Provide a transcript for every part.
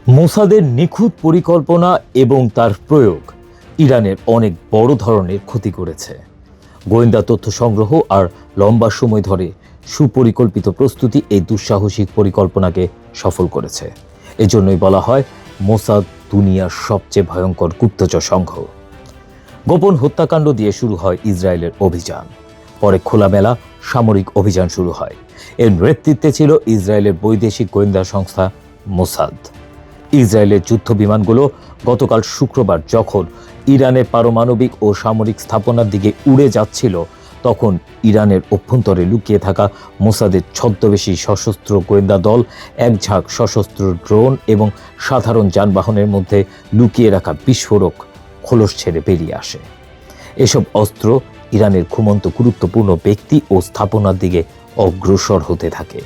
মোসাদের নিখুঁত পরিকল্পনা এবং তার প্রয়োগ ইরানের অনেক বড় ধরনের ক্ষতি করেছে। গোয়েন্দা তথ্য সংগ্রহ আর লম্বা সময় ধরে সুপরিকল্পিত প্রস্তুতি এই দুঃসাহসিক পরিকল্পনাকে সফল করেছে। এজন্যই বলা হয় মোসাদ দুনিয়ার সবচেয়ে ভয়ঙ্কর গুপ্তচর সংঘ। গোপন হত্যাকাণ্ড দিয়ে শুরু হয় ইসরায়েলের অভিযান, পরে খোলামেলা সামরিক অভিযান শুরু হয়। এর নেতৃত্বে ছিল ইসরায়েলের বৈদেশিক গোয়েন্দা সংস্থা মোসাদ। ইসরায়েলের যুদ্ধ বিমানগুলো গতকাল শুক্রবার যখন ইরানের পারমাণবিক ও সামরিক স্থাপনার দিকে উড়ে যাচ্ছিল, তখন ইরানের অভ্যন্তরে লুকিয়ে থাকা মোসাদের ছদ্মবেশী সশস্ত্র গোয়েন্দা দল এক ঝাঁক সশস্ত্র ড্রোন এবং সাধারণ যানবাহনের মধ্যে লুকিয়ে রাখা বিস্ফোরক খোলস ছেড়ে বেরিয়ে আসে। এসব অস্ত্র ইরানের ঘুমন্ত গুরুত্বপূর্ণ ব্যক্তি ও স্থাপনার দিকে অগ্রসর হতে থাকে।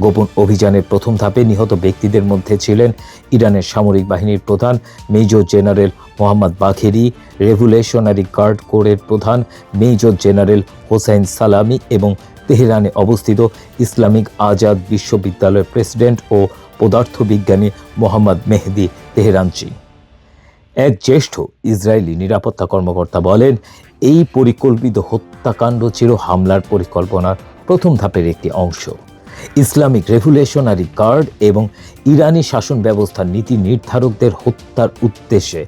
গোপন অভিযানের প্রথম ধাপে নিহত ব্যক্তিদের মধ্যে ছিলেন ইরানের সামরিক বাহিনীর প্রধান major general Mohammad Bagheri, revolutionary guard কোরের প্রধান মেজর জেনারেল হোসাইন সালামি এবং তেহরানে অবস্থিত ইসলামিক আজাদ বিশ্ববিদ্যালয়ের প্রেসিডেন্ট ও পদার্থবিজ্ঞানী মোহাম্মদ মেহদি তেহরানচি। এক জ্যেষ্ঠ ইসরায়েলি নিরাপত্তা কর্মকর্তা বলেন, এই পরিকল্পিত হত্যাকাণ্ড ছিল হামলার পরিকল্পনার প্রথম ধাপের একটি অংশ। ইসলামিক রেভলিউশনারি গার্ড এবং ইরানি শাসন ব্যবস্থার নীতি নির্ধারকদের হত্যার উদ্দেশ্যে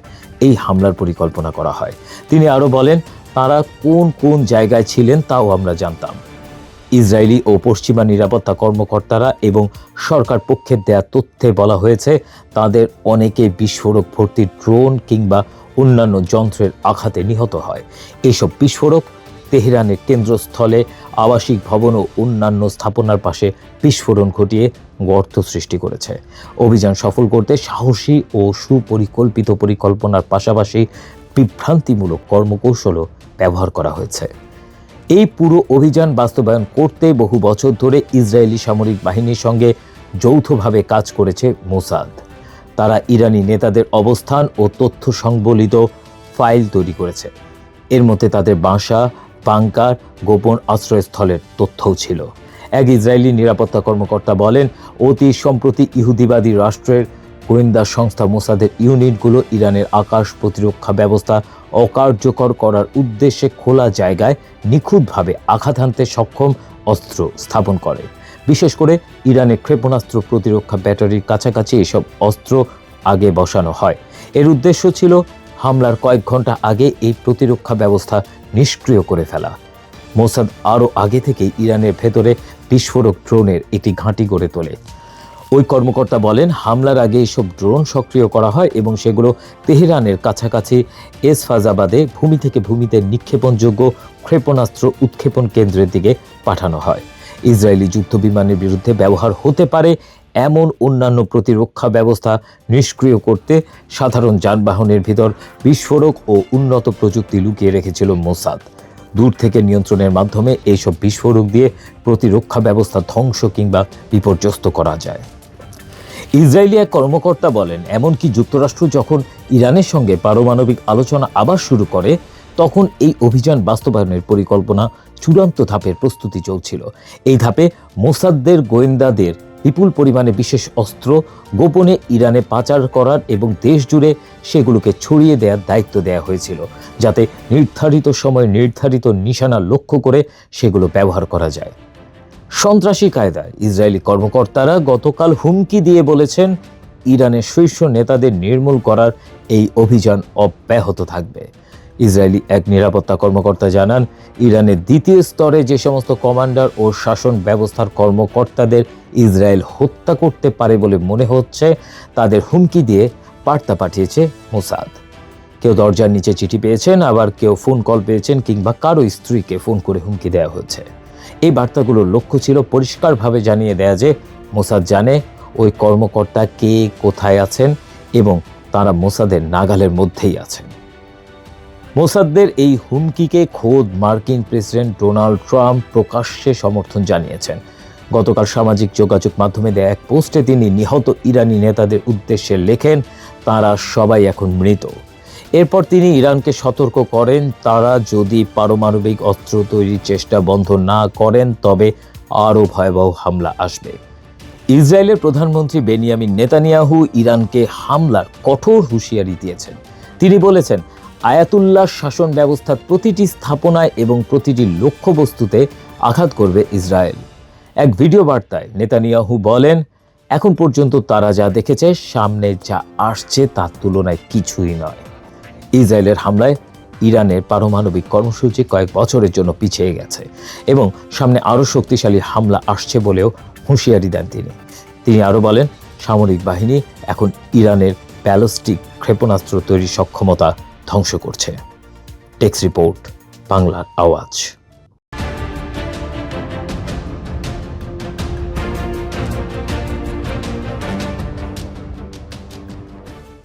এই হামলার পরিকল্পনা করা হয়। তিনি আরও বলেন, তারা কোন কোন জায়গায় ছিলেন তাও আমরা জানতাম। ইসরায়েলি ও পশ্চিমা নিরাপত্তা কর্মকর্তারা এবং সরকার পক্ষের দেয়া তথ্যে বলা হয়েছে, তাদের অনেকে বিস্ফোরক ভর্তি ড্রোন কিংবা অন্যান্য যন্ত্রের আঘাতে নিহত হয়। এসব বিস্ফোরক তেহরানের কেন্দ্রস্থলে আবাসিক ভবন ও অন্যান্য স্থাপনার পাশে বিস্ফোরণ ঘটিয়ে গর্ত সৃষ্টি করেছে। অভিযান সফল করতে সাহসী ও সুপরিকল্পিত পরিকল্পনার পাশাপাশি বিভ্রান্তিমূলক কর্মকৌশলও ব্যবহার করা হয়েছে। এই পুরো অভিযান বাস্তবায়ন করতে বহু বছর ধরে ইসরায়েলি সামরিক বাহিনীর সঙ্গে যৌথভাবে কাজ করেছে মোসাদ। তারা ইরানি নেতাদের অবস্থান ও তথ্য সংবলিত ফাইল তৈরি করেছে। এর মধ্যে তাদের বাসা, বাংকার, গোপন আশ্রয়স্থলের তথ্যও ছিল। এক ইসরায়েলি নিরাপত্তা কর্মকর্তা বলেন, অতি সম্প্রতি ইহুদিবাদী রাষ্ট্রের গোয়েন্দা সংস্থা মোসাদের ইউনিটগুলো ইরানের আকাশ প্রতিরক্ষা ব্যবস্থা অকার্যকর করার উদ্দেশ্যে খোলা জায়গায় নিখুঁতভাবে আঘাত হানতে সক্ষম অস্ত্র স্থাপন করে। বিশেষ করে ইরানের ক্ষেপণাস্ত্র প্রতিরক্ষা ব্যাটারির কাছাকাছি এসব অস্ত্র আগে বসানো হয়। এর উদ্দেশ্য ছিল হামলার কয়েক ঘন্টা আগে এই প্রতিরক্ষা ব্যবস্থা নিষ্ক্রিয় করে ফেলা। মোসাদ আরও আগে থেকেই ইরানের ভেতরে বিস্ফোরক ড্রোনের একটি ঘাঁটি গড়ে তোলে। ওই কর্মকর্তা বলেন, হামলার আগে এইসব ড্রোন সক্রিয় করা হয় এবং সেগুলো তেহরানের কাছাকাছি এসফাজাবাদে ভূমি থেকে ভূমিতে নিক্ষেপণযোগ্য ক্ষেপণাস্ত্র উৎক্ষেপণ কেন্দ্রের দিকে পাঠানো হয়। ইসরায়েলি যুদ্ধ বিমানের বিরুদ্ধে ব্যবহার হতে পারে এমন অন্যান্য প্রতিরক্ষা ব্যবস্থা নিষ্ক্রিয় করতে সাধারণ যানবাহনের ভিতর বিস্ফোরক ও উন্নত প্রযুক্তি লুকিয়ে রেখেছিল মোসাদ। দূর থেকে নিয়ন্ত্রণের মাধ্যমে এইসব বিস্ফোরক দিয়ে প্রতিরক্ষা ব্যবস্থা ধ্বংস কিংবা বিপর্যস্ত করা যায়। ইসরায়েলি এক কর্মকর্তা বলেন, এমনকি যুক্তরাষ্ট্র যখন ইরানের সঙ্গে পারমাণবিক আলোচনা আবার শুরু করে, তখন এই অভিযান বাস্তবায়নের পরিকল্পনা চূড়ান্ত ধাপের প্রস্তুতি চলছিল। এই ধাপে মোসাদের গোয়েন্দাদের বিপুল পরিমাণে বিশেষ অস্ত্র গোপনে ইরানে পাচার করার এবং দেশ জুড়ে সেগুলোকে ছড়িয়ে দেওয়ার দায়িত্ব দেওয়া হয়েছিল, যাতে নির্ধারিত সময়ে নির্ধারিত নিশানা লক্ষ্য করে সেগুলো ব্যবহার করা যায়। সন্ত্রাসী কায়দায় ইসরায়েলি কর্মকর্তারা গতকাল হুমকি দিয়ে বলেছেন, ইরানের শীর্ষ নেতাদের নির্মূল করার এই অভিযান অব্যাহত থাকবে। ইসরায়েলি এক নিরাপত্তা কর্মকর্তা জানান, ইরানের দ্বিতীয় স্তরে যে সমস্ত কমান্ডার ও শাসন ব্যবস্থার কর্মকর্তাদের ইসরায়েল হত্যা করতে পারে বলে মনে হচ্ছে, তাদের হুমকি দিয়ে বার্তা পাঠিয়েছে মোসাদ। কেউ দরজার নিচে চিঠি পেয়েছেন, আবার কেউ ফোন কল পেয়েছেন কিংবা কারো স্ত্রীকে ফোন করে হুমকি দেওয়া হচ্ছে। এই বার্তাগুলোর লক্ষ্য ছিল পরিষ্কারভাবে জানিয়ে দেয়া যে মোসাদ জানে ওই কর্মকর্তা কে কোথায় আছেন এবং তারা মোসাদের নাগালের মধ্যেই আছেন। মোসাদের এই হুমকিকে খোদ মার্কিন প্রেসিডেন্ট ডোনাল্ড ট্রাম্প প্রকাশ্যে সমর্থন জানিয়েছেন। গতকাল সামাজিক যোগাযোগ মাধ্যমে দেয়া এক পোস্টে তিনি নিহত ইরানি নেতাদের উদ্দেশ্যে লেখেন, তারা সবাই এখন মৃত। এরপর তিনি ইরানকে সতর্ক করেন, তারা যদি পারমাণবিক অস্ত্র তৈরির চেষ্টা বন্ধ না করেন তবে আরও ভয়াবহ হামলা আসবে। ইসরায়েলের প্রধানমন্ত্রী বেনিয়ামিন নেতানিয়াহু ইরানকে হামলার কঠোর হুঁশিয়ারি দিয়েছেন। তিনি বলেছেন, আয়াতুল্লাহ শাসন ব্যবস্থার প্রতিটি স্থাপনায় এবং প্রতিটি লক্ষ্যবস্তুতে আঘাত করবে ইসরায়েল। এক ভিডিও বার্তায় নেতানিয়াহু বলেন, এখন পর্যন্ত তারা যা দেখেছে, সামনে যা আসছে তার তুলনায় কিছুই নয়। ইসরায়েলের হামলায় ইরানের পারমাণবিক কর্মসূচি কয়েক বছরের জন্য পিছিয়ে গেছে এবং সামনে আরও শক্তিশালী হামলা আসছে বলেও হুঁশিয়ারি দেন তিনি আরও বলেন, সামরিক বাহিনী এখন ইরানের ব্যালিস্টিক ক্ষেপণাস্ত্র তৈরির সক্ষমতা ধ্বংস করছে। টেক্স রিপোর্ট, বাংলার আওয়াজ।